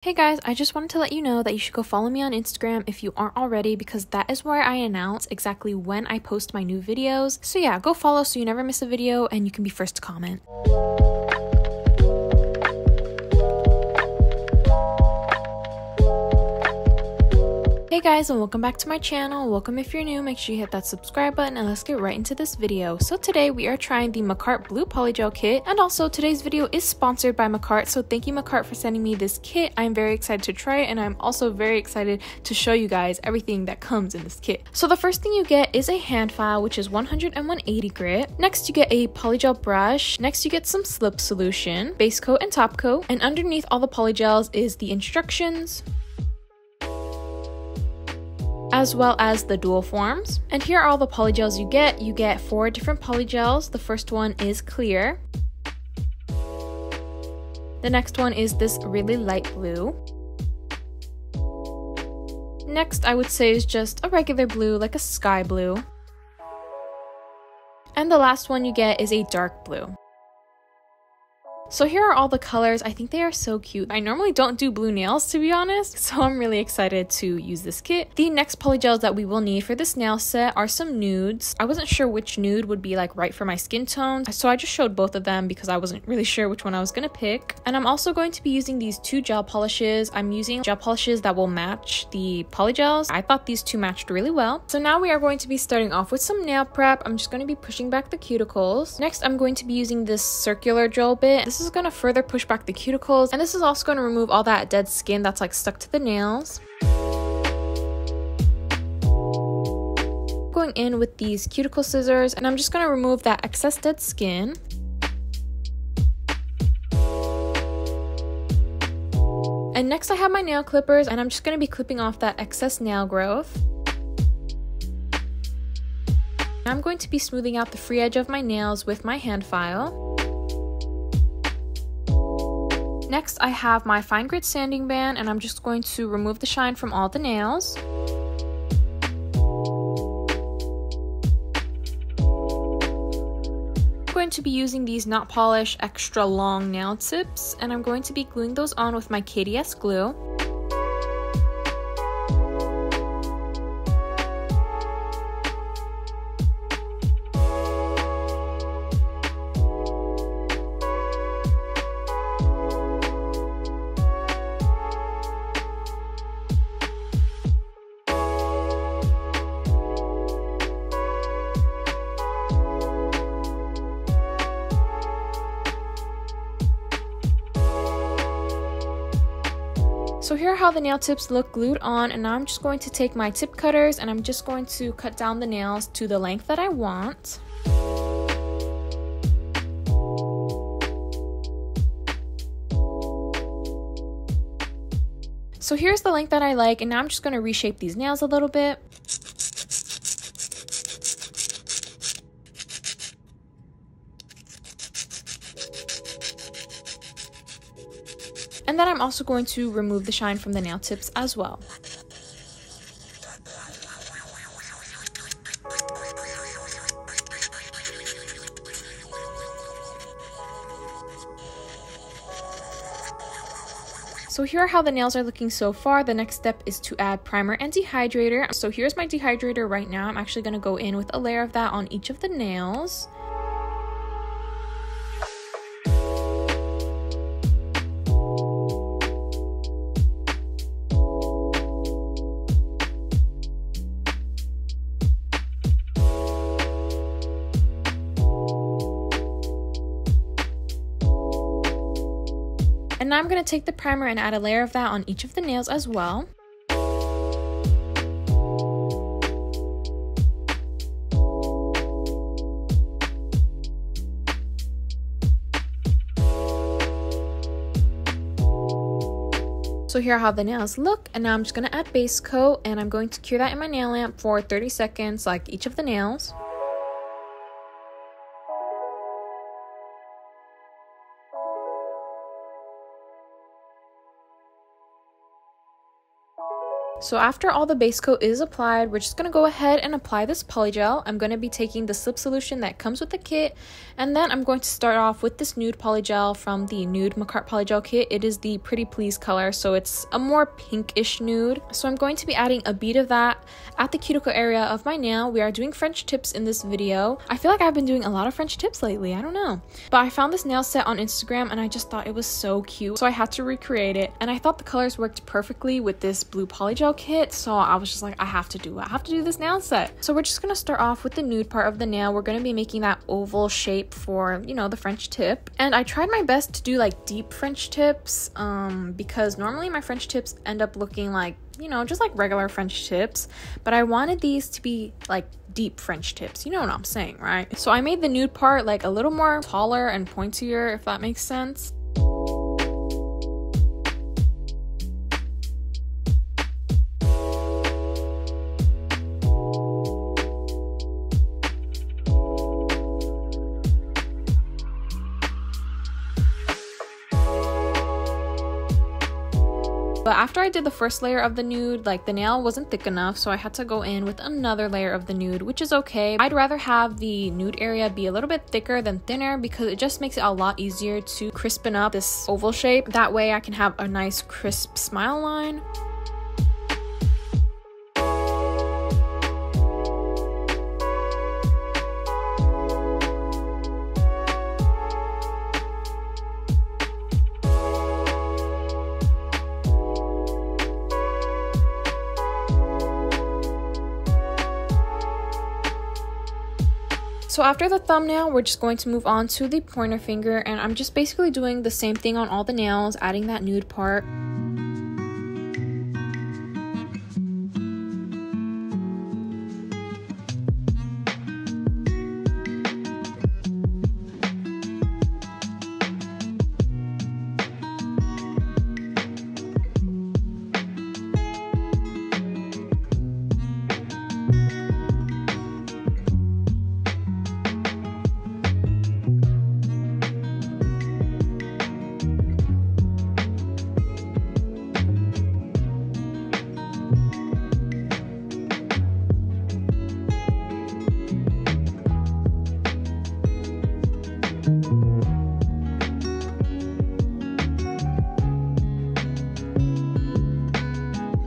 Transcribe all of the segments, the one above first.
Hey guys, I just wanted to let you know that you should go follow me on Instagram if you aren't already, because that is where I announce exactly when I post my new videos. So yeah, go follow so you never miss a video and you can be first to comment. Hey guys, and welcome back to my channel. Welcome if you're new, make sure you hit that subscribe button and let's get right into this video. So today we are trying the Makartt Blue Polygel Kit, and also today's video is sponsored by Makartt, so thank you Makartt for sending me this kit. I'm very excited to try it, and I'm also very excited to show you guys everything that comes in this kit. So the first thing you get is a hand file, which is 100 and 180 grit. Next you get a polygel brush. Next you get some slip solution, base coat and top coat, and underneath all the polygels is the instructions, as well as the dual forms. And here are all the polygels you get. You get 4 different polygels. The first one is clear. The next one is this really light blue. Next, I would say is just a regular blue, like a sky blue. And the last one you get is a dark blue. So here are all the colors. I think they are so cute. I normally don't do blue nails, to be honest, so I'm really excited to use this kit. The next polygels that we will need for this nail set are some nudes. I wasn't sure which nude would be like right for my skin tone, so I just showed both of them because I wasn't really sure which one I was gonna pick. And I'm also going to be using these 2 gel polishes. I'm using gel polishes that will match the polygels. I thought these 2 matched really well. So now we are going to be starting off with some nail prep. I'm just going to be pushing back the cuticles. Next, I'm going to be using this circular drill bit. This is going to further push back the cuticles, and this is also going to remove all that dead skin that's like stuck to the nails. Going in with these cuticle scissors, and I'm just going to remove that excess dead skin. And next I have my nail clippers, and I'm just going to be clipping off that excess nail growth. I'm going to be smoothing out the free edge of my nails with my hand file. Next, I have my fine grit sanding band, and I'm just going to remove the shine from all the nails. I'm going to be using these Not Polish extra long nail tips, and I'm going to be gluing those on with my KDS glue. So here are how the nail tips look glued on, and now I'm just going to take my tip cutters and I'm just going to cut down the nails to the length that I want. So here's the length that I like, and now I'm just going to reshape these nails a little bit. And then I'm also going to remove the shine from the nail tips as well. So here are how the nails are looking so far. The next step is to add primer and dehydrator. So here's my dehydrator right now. I'm actually going to go in with a layer of that on each of the nails. And now I'm going to take the primer and add a layer of that on each of the nails as well. So here are how the nails look, and now I'm just going to add base coat, and I'm going to cure that in my nail lamp for 30 seconds like each of the nails. So after all the base coat is applied, we're just going to go ahead and apply this polygel. I'm going to be taking the slip solution that comes with the kit, and then I'm going to start off with this nude polygel from the Nude Makartt Polygel Kit. It is the Pretty Please color, so it's a more pinkish nude. So I'm going to be adding a bead of that at the cuticle area of my nail. We are doing French tips in this video. I feel like I've been doing a lot of French tips lately, I don't know. But I found this nail set on Instagram and I just thought it was so cute, so I had to recreate it, and I thought the colors worked perfectly with this blue polygel kit, so I was just like, I have to do this nail set. So we're just gonna start off with the nude part of the nail. We're gonna be making that oval shape for, you know, the French tip, and I tried my best to do like deep French tips because normally my French tips end up looking like, you know, just like regular French tips, but I wanted these to be like deep French tips, you know what I'm saying, right? So I made the nude part like a little more taller and pointier, if that makes sense. But after I did the first layer of the nude, like the nail wasn't thick enough, so I had to go in with another layer of the nude, which is okay. I'd rather have the nude area be a little bit thicker than thinner because it just makes it a lot easier to crispen up this oval shape. That way I can have a nice crisp smile line. So after the thumbnail, we're just going to move on to the pointer finger, and I'm just basically doing the same thing on all the nails, adding that nude part.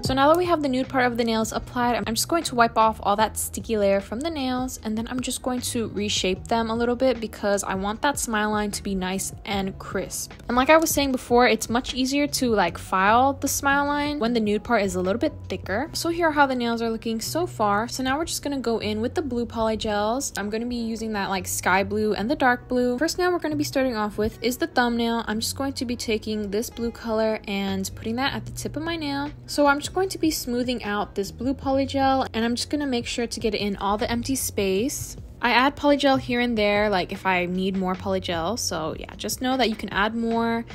So now that we have the nude part of the nails applied, I'm just going to wipe off all that sticky layer from the nails, and then I'm just going to reshape them a little bit because I want that smile line to be nice and crisp. And like I was saying before, it's much easier to like file the smile line when the nude part is a little bit thicker. So here are how the nails are looking so far. So now we're just going to go in with the blue polygels. I'm going to be using that like sky blue and the dark blue. First nail we're going to be starting off with is the thumbnail. I'm just going to be taking this blue color and putting that at the tip of my nail. So I'm just going to be smoothing out this blue polygel, and I'm just going to make sure to get it in all the empty space. I add polygel here and there, like if I need more polygel, so yeah, just know that you can add more,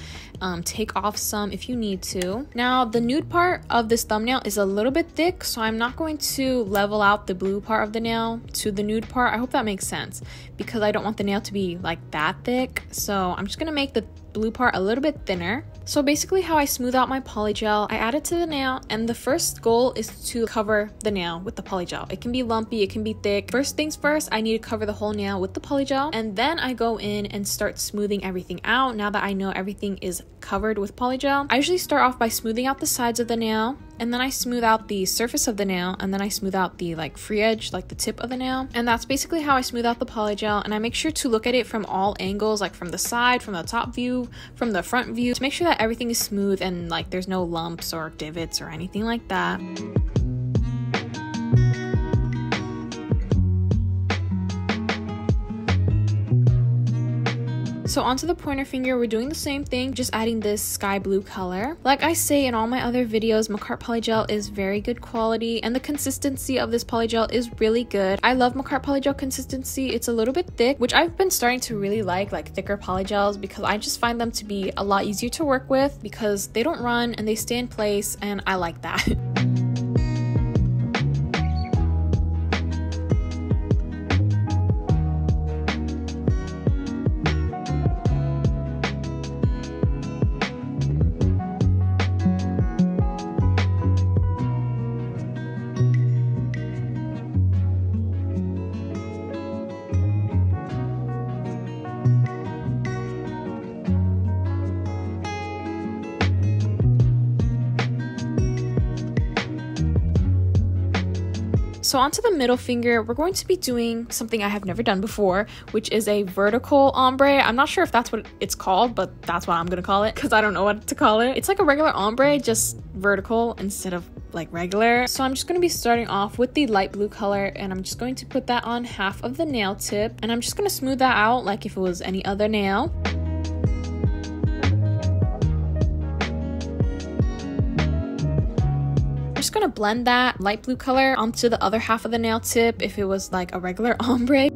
take off some if you need to. Now the nude part of this thumbnail is a little bit thick, so I'm not going to level out the blue part of the nail to the nude part. I hope that makes sense because I don't want the nail to be like that thick, so I'm just going to make the blue part a little bit thinner. So basically how I smooth out my polygel, I add it to the nail, and the first goal is to cover the nail with the polygel. It can be lumpy, it can be thick. First things first, I need to cover the whole nail with the polygel, and then I go in and start smoothing everything out now that I know everything is covered with polygel. I usually start off by smoothing out the sides of the nail, and then I smooth out the surface of the nail, and then I smooth out the like free edge, like the tip of the nail. And that's basically how I smooth out the polygel, and I make sure to look at it from all angles, like from the side, from the top view, from the front view, to make sure that everything is smooth and like there's no lumps or divots or anything like that. So onto the pointer finger, we're doing the same thing, just adding this sky blue color. Like I say in all my other videos, Makartt Polygel is very good quality, and the consistency of this polygel is really good. I love Makartt Polygel consistency. It's a little bit thick, which I've been starting to really like thicker polygels, because I just find them to be a lot easier to work with because they don't run and they stay in place, and I like that. So onto the middle finger, we're going to be doing something I have never done before, which is a vertical ombre. I'm not sure if that's what it's called, but that's what I'm gonna call it because I don't know what to call it. It's like a regular ombre, just vertical instead of like regular. So I'm just going to be starting off with the light blue color, and I'm just going to put that on half of the nail tip, and I'm just going to smooth that out like if it was any other nail. I'm just going to blend that light blue color onto the other half of the nail tip if it was like a regular ombre.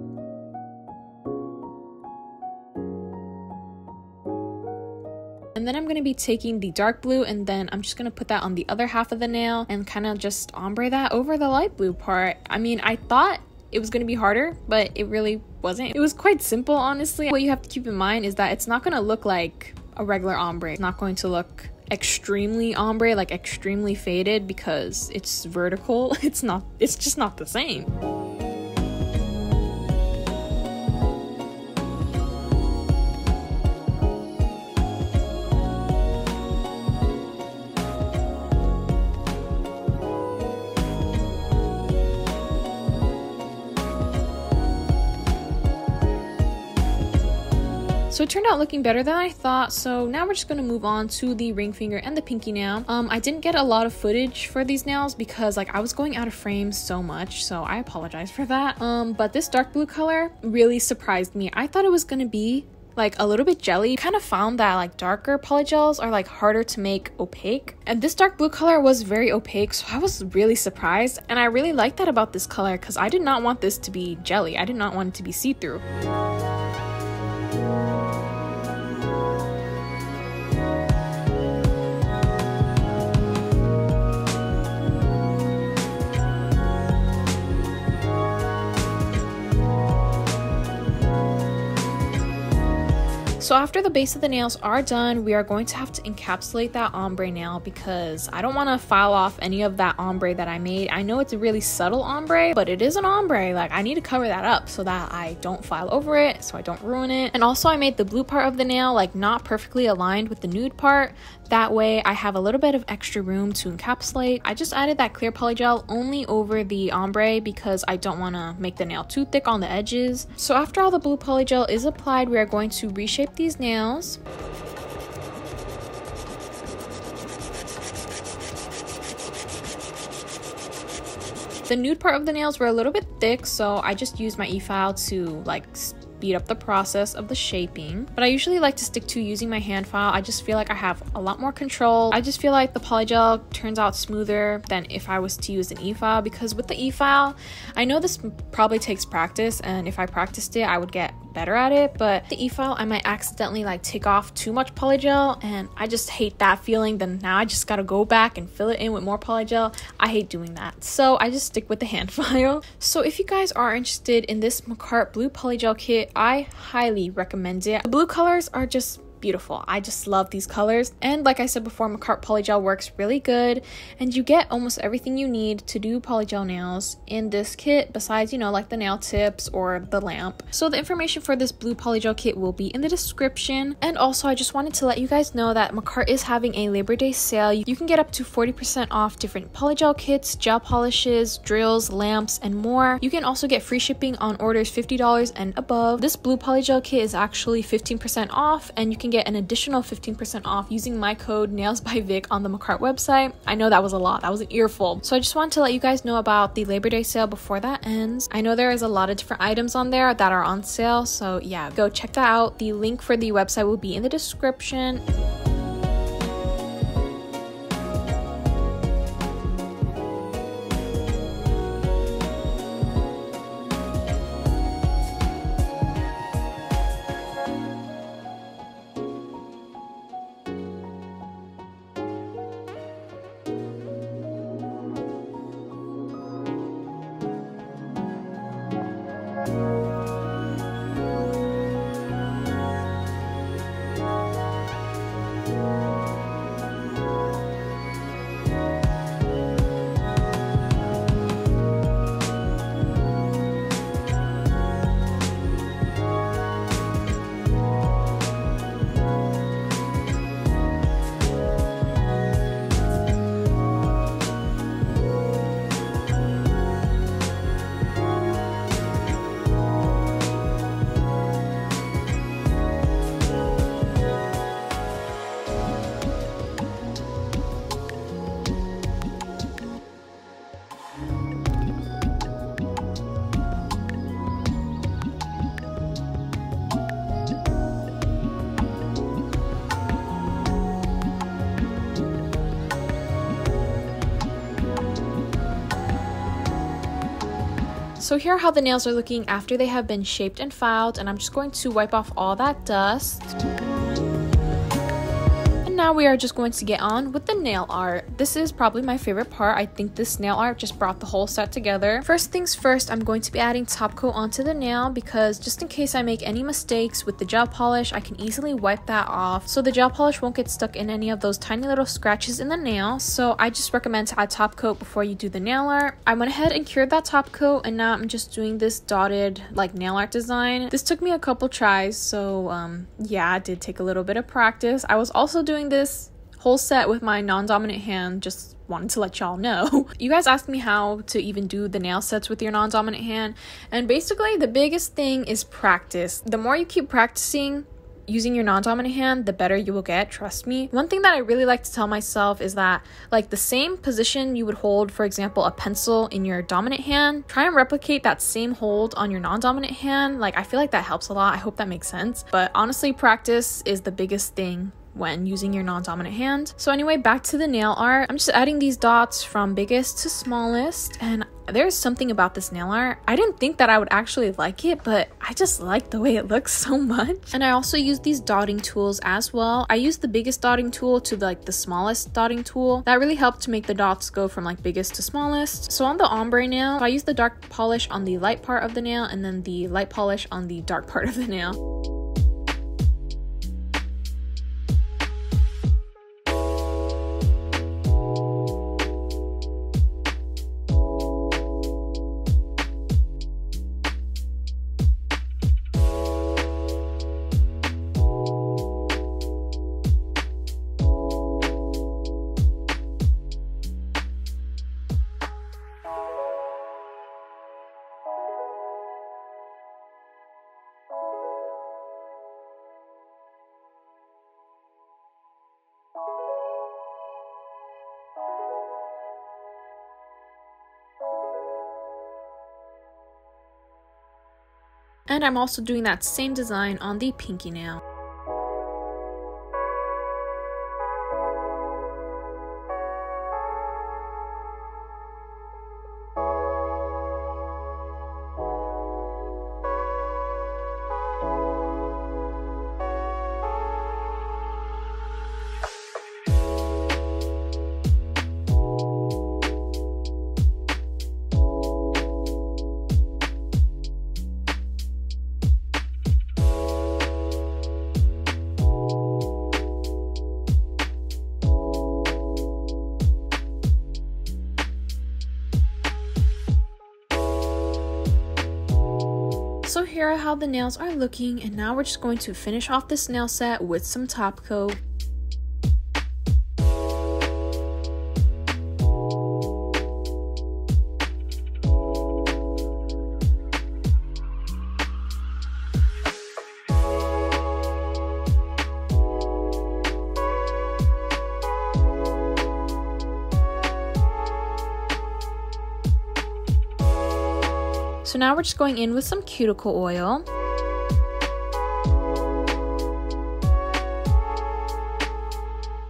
And then I'm going to be taking the dark blue, and then I'm just going to put that on the other half of the nail and kind of just ombre that over the light blue part. I mean, I thought it was going to be harder, but it really wasn't. It was quite simple, honestly. What you have to keep in mind is that it's not going to look like a regular ombre. It's not going to look extremely ombre, like extremely faded, because it's vertical. It's just not the same. So it turned out looking better than I thought, so now we're just going to move on to the ring finger and the pinky nail. I didn't get a lot of footage for these nails because like I was going out of frame so much, so I apologize for that. But this dark blue color really surprised me. I thought it was going to be like a little bit jelly. Kind of found that like darker polygels are like harder to make opaque, and this dark blue color was very opaque, so I was really surprised, and I really like that about this color because I did not want this to be jelly. I did not want it to be see-through. So after the base of the nails are done, we are going to have to encapsulate that ombre nail because I don't want to file off any of that ombre that I made. I know it's a really subtle ombre, but it is an ombre. Like I need to cover that up so that I don't file over it, so I don't ruin it. And also I made the blue part of the nail like not perfectly aligned with the nude part. That way I have a little bit of extra room to encapsulate. I just added that clear polygel only over the ombre because I don't want to make the nail too thick on the edges. So after all the blue polygel is applied, we are going to reshape these nails. The nude part of the nails were a little bit thick, so I just used my e-file to like speed up the process of the shaping, but I usually like to stick to using my hand file. I just feel like I have a lot more control. I just feel like the polygel turns out smoother than if I was to use an e-file, because with the e-file, I know this probably takes practice, and if I practiced it I would get better at it, but the e-file I might accidentally like take off too much polygel, and I just hate that feeling. Then now I just gotta go back and fill it in with more polygel. I hate doing that, so I just stick with the hand file. So if you guys are interested in this Makartt Blue Polygel Kit, I highly recommend it. The blue colors are just beautiful. I just love these colors, and like I said before, Makartt Polygel works really good, and you get almost everything you need to do polygel nails in this kit besides, you know, like the nail tips or the lamp. So the information for this blue polygel kit will be in the description. And also I just wanted to let you guys know that Makartt is having a Labor Day sale. You can get up to 40% off different polygel kits, gel polishes, drills, lamps, and more. You can also get free shipping on orders $50 and above. This blue polygel kit is actually 15% off, and you can get an additional 15% off using my code nailsbyvic on the Makartt website. I know that was a lot, that was an earful. So I just wanted to let you guys know about the Labor Day sale before that ends. I know there is a lot of different items on there that are on sale, so yeah, go check that out. The link for the website will be in the description. So here are how the nails are looking after they have been shaped and filed, and I'm just going to wipe off all that dust. Now we are just going to get on with the nail art. This is probably my favorite part. I think this nail art just brought the whole set together. First things first, I'm going to be adding top coat onto the nail because just in case I make any mistakes with the gel polish, I can easily wipe that off so the gel polish won't get stuck in any of those tiny little scratches in the nail. So I just recommend to add top coat before you do the nail art. I went ahead and cured that top coat, and now I'm just doing this dotted like nail art design. This took me a couple tries, so yeah, it did take a little bit of practice. I was also doing this whole set with my non-dominant hand, just wanted to let y'all know. You guys asked me how to even do the nail sets with your non-dominant hand, and basically the biggest thing is practice. The more you keep practicing using your non-dominant hand, the better you will get, trust me. One thing that I really like to tell myself is that like the same position you would hold, for example, a pencil in your dominant hand, try and replicate that same hold on your non-dominant hand. Like I feel like that helps a lot. I hope that makes sense. But honestly, practice is the biggest thing when using your non-dominant hand. So anyway, back to the nail art. I'm just adding these dots from biggest to smallest, and there's something about this nail art. I didn't think that I would actually like it, but I just like the way it looks so much. And I also use these dotting tools as well. I use the biggest dotting tool to like the smallest dotting tool. That really helped to make the dots go from like biggest to smallest. So on the ombre nail, I use the dark polish on the light part of the nail and then the light polish on the dark part of the nail. And I'm also doing that same design on the pinky nail. So here are how the nails are looking, and now we're just going to finish off this nail set with some top coat. So now we're just going in with some cuticle oil.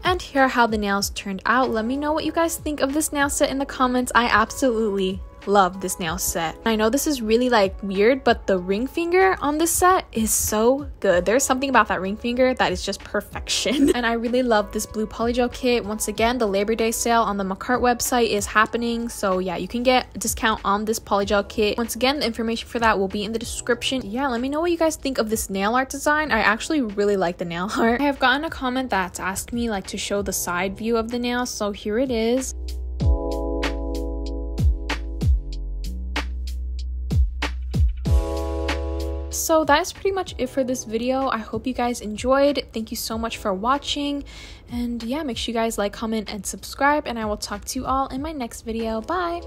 And here are how the nails turned out. Let me know what you guys think of this nail set in the comments. I absolutely love this nail set. I know this is really like weird, but the ring finger on this set is so good. There's something about that ring finger that is just perfection. And I really love this Blue Polygel kit. Once again, the Labor Day sale on the Makartt website is happening, so yeah, you can get a discount on this polygel kit. Once again, the information for that will be in the description. Yeah, let me know what you guys think of this nail art design. I actually really like the nail art. I have gotten a comment that's asked me like to show the side view of the nail, so here it is. So that is pretty much it for this video. I hope you guys enjoyed. Thank you so much for watching, and yeah, make sure you guys like, comment, and subscribe, and I will talk to you all in my next video. Bye!